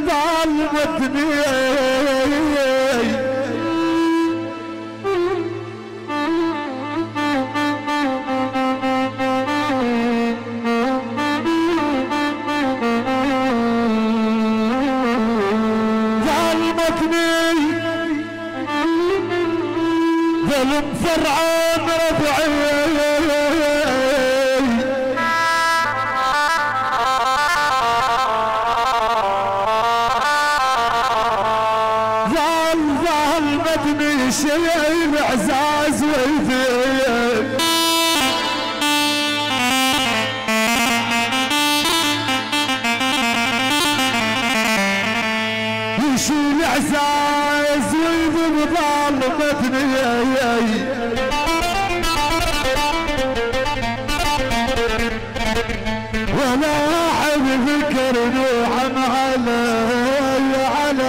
ظلمتني ظلم فرعون ربعي ظلمتني شيء اعزاز ويثيق يشيل اعزاز ويذب ظلمتني ولا احب فكر نوعا علي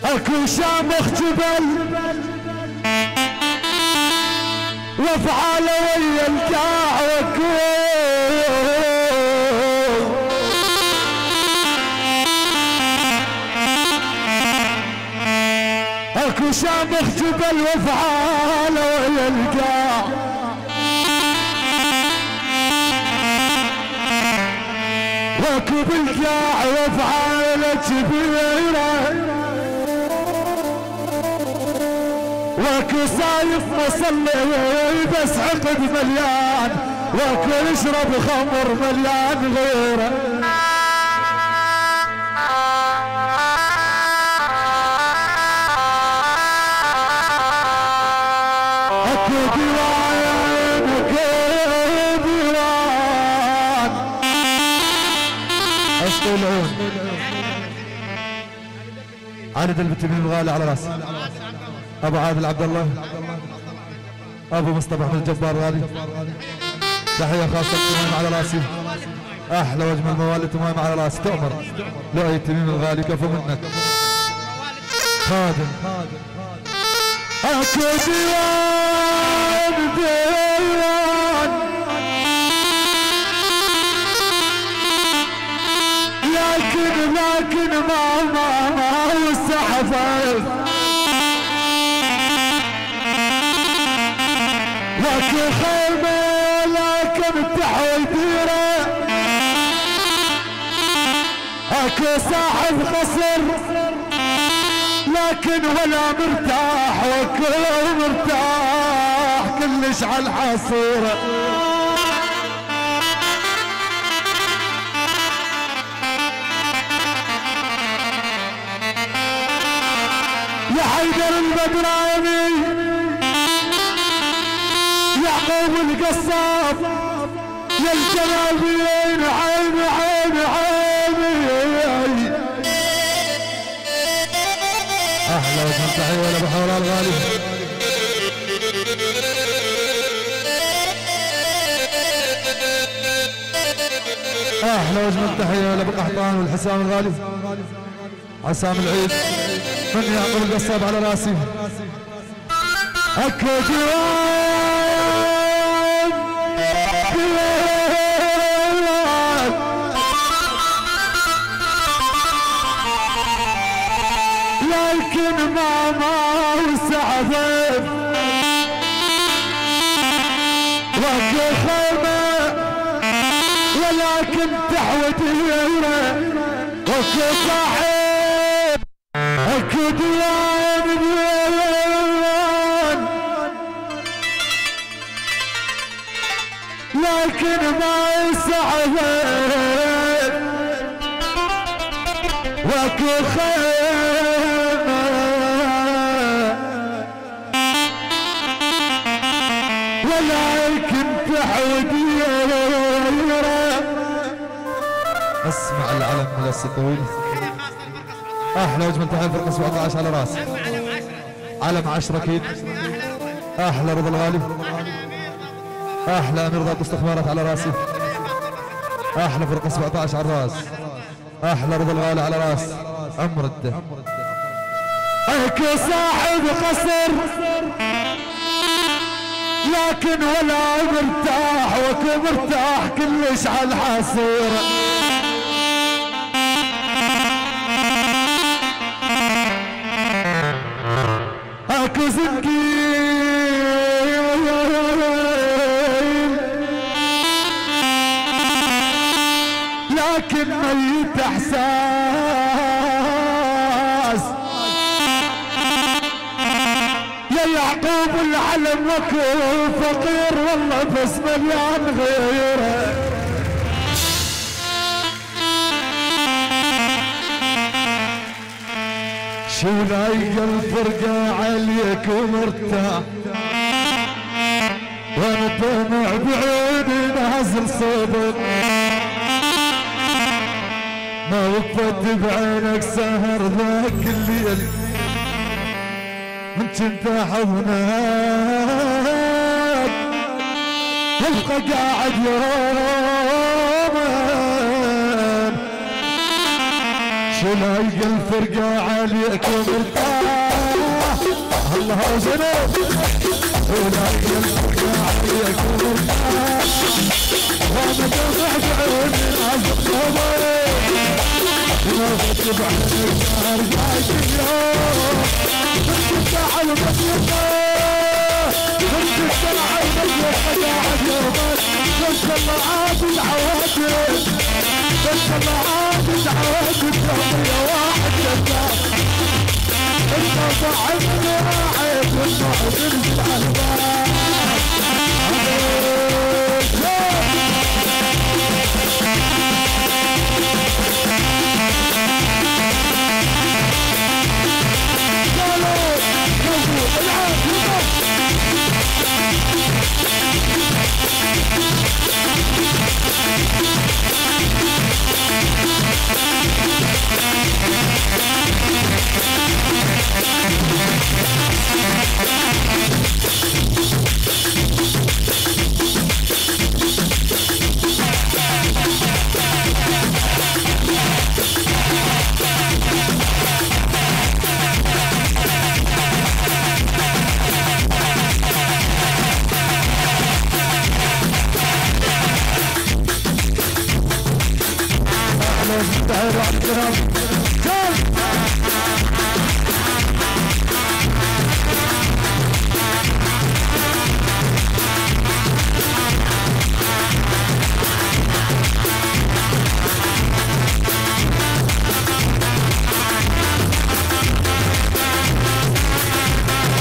اكو شامخ جبل وافعاله ويا الكاع اكو شامخ جبل وافعاله ويا الكاع واكو بالكاع وافعاله كبيره واكو صايف مصلي بس عقد مليان واكو يشرب خمر مليان غيره اكو ديوان اكو ديوان اشكو العون عادل بالتميم الغالي على راسي ابو عادل عبد الله ابو مصطفى احمد الجبار غالي تحيه خاصه تمام على راسي احلى واجمل موالد تمام على راسي تؤمر لؤي تميم الغالي كفو منك خادم اكو ديوان ديوان لكن ما والسحفه واكو خيمة لكن التحويديرة اكو صاحب قصر لكن ولا مرتاح واكو مرتاح كلش على الحصيرة يا حيدر البدراني يعقوب القصاب يا الجلابين عيني عيني عيني احلى وجه تحيه لابو حوران الغالي احلى وجه تحيه لابو قحطان والحسام الغالي عسام العيد من يعقوب القصاب على راسي اكو ديوان لكن ما وسعفت واكو خيمة ولكن تحويديرة واكو صاحب اكو ديوان لكن ما يسعفت واكو خيمة ولكن تحويديرة اسمع العلم من الطويل احلى وجمل تحيه فرقه 17 على راسي علم 10 اكيد احلى رضا الغالي احلى امير ضابط استخبارات على راسي احلى فرقه 17 على الراس احلى رضا الغالي على راس عمر الده اكو صاحب قصر لكن ولا مرتاح وكو مرتاح كلش على الحصيرة. اكو زنقيل لكن ميت احساس. يا يعقوب العلم وكو فقير والله بس مليان غيره. شو لايق الفرقة عليك ومرتاح وانا دمع بعيني نازل صدق. ما وقفت بعينك سهر ذاك الليل من كنت حضنك تبقى قاعد يومين. شو لايق الفرقة عليك ومرتاح الله زينب. شو لايق الفرقة عليك ومرتاح وانا دمع بعيني نازل صدق. ما وقفت بعينك سهر ذاك اليوم كنت على المطلقة كنت على المطلقة قاعد يومك. كنت معاد العواتف كنت معاد العواتف يا واحد كذاب. انت صاحبني راعيك والنوع تنزل على الباب.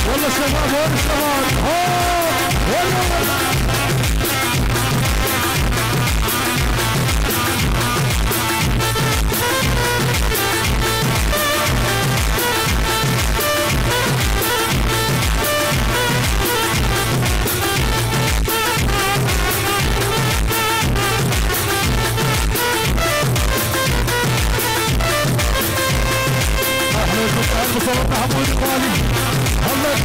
والله شباب وين شباب صوت محمود الغالي الله.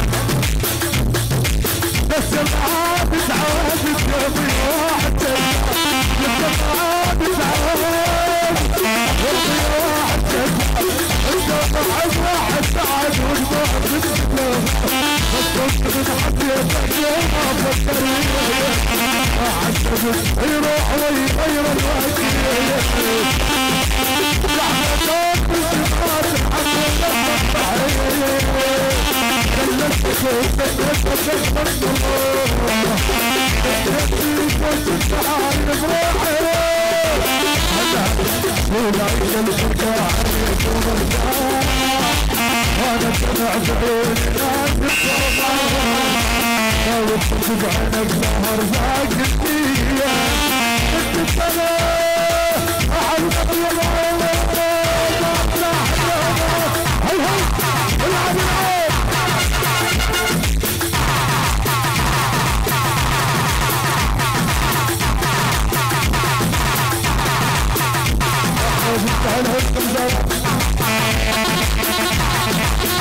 بس العاب تعاد قلبي واحد بس العاب تعاد قلبي واحد القلب واحد تعاد ودموع بالسلام. بس كنت من حبيتك يوم ما فكرت عالسبب يروح ويغير الوقت. لحظات بالسماء وانا سمع بعيني ناس بعينك ظهر ذاك الدنيا.